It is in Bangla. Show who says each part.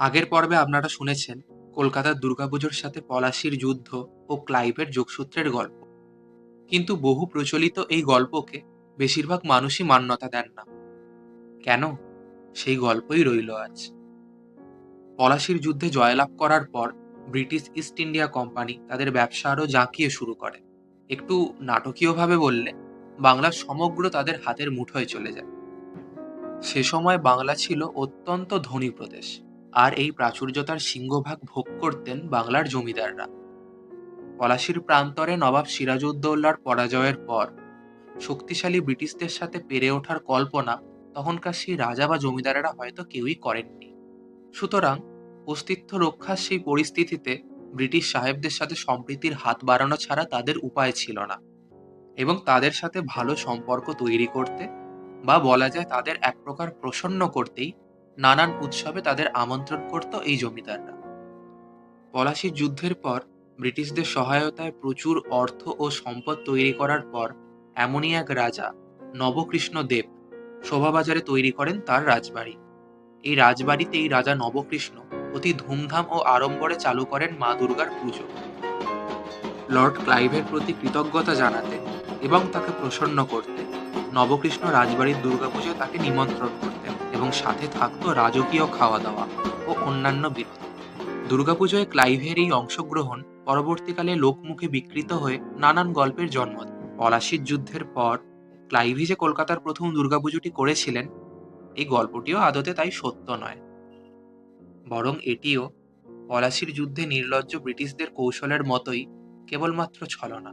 Speaker 1: আগের পর্বে আপনারা শুনেছেন কলকাতার দুর্গাপুজোর সাথে পলাশীর যুদ্ধ ও ক্লাইভের যোগসূত্রের গল্প। কিন্তু বহু প্রচলিত এই গল্পকে বেশিরভাগ মানুষই মান্যতা দেন না। কেন? সেই গল্পই রইল আজ। পলাশীর যুদ্ধে জয়লাভ করার পর ব্রিটিশ ইস্ট ইন্ডিয়া কোম্পানি তাদের ব্যবসা আরও জাঁকিয়ে শুরু করে। একটু নাটকীয়ভাবে বললে, বাংলার সমগ্র তাদের হাতের মুঠোয় চলে যায়। সে সময় বাংলা ছিল অত্যন্ত ধনী প্রদেশ, আর এই প্রাচুর্যতার সিংহভাগ ভোগ করতেন বাংলার জমিদাররা। পলাশীর প্রান্তরে নবাব সিরাজউদ্দৌলার পরাজয়ের পর শক্তিশালী ব্রিটিশদের সাথে পেরে ওঠার কল্পনা তখনকার সেই রাজা বা জমিদারেরা হয়তো কেউই করেননি। সুতরাং অস্তিত্ব রক্ষার সেই পরিস্থিতিতে ব্রিটিশ সাহেবদের সাথে সম্প্রীতির হাত বাড়ানো ছাড়া তাদের উপায় ছিল না, এবং তাদের সাথে ভালো সম্পর্ক তৈরি করতে, বা বলা যায় তাদের এক প্রকার প্রসন্ন করতেই, নানান উৎসবে তাদের আমন্ত্রণ করত এই জমিদাররা। পলাশীর যুদ্ধের পর ব্রিটিশদের সহায়তায় প্রচুর অর্থ ও সম্পদ তৈরি করার পর এমনই এক রাজা, নবকৃষ্ণ দেব, শোভাবাজারে তৈরি করেন তার রাজবাড়ি। এই রাজবাড়িতেই রাজা নবকৃষ্ণ অতি ধুমধাম ও আড়ম্বরে চালু করেন মা দুর্গার পুজো। লর্ড ক্লাইভের প্রতি কৃতজ্ঞতা জানাতে এবং তাকে প্রসন্ন করতে নবকৃষ্ণ রাজবাড়ির দুর্গাপুজোয় তাকে নিমন্ত্রণ করতেন, এবং সাথে থাকতো রাজকীয় খাওয়া দাওয়া ও অন্যান্য বিনোদন। দুর্গাপুজোয় ক্লাইভের এই অংশগ্রহণ পরবর্তীকালে লোকমুখে বিকৃত হয়ে নানান গল্পের জন্ম দেয়। পলাশীর যুদ্ধের পর ক্লাইভই যে কলকাতার প্রথম দুর্গাপুজোটি করেছিলেন, এই গল্পটিও আদতে তাই সত্য নয়, বরং এটিও পলাশীর যুদ্ধে নির্লজ্জ ব্রিটিশদের কৌশলের মতোই কেবলমাত্র ছলনা।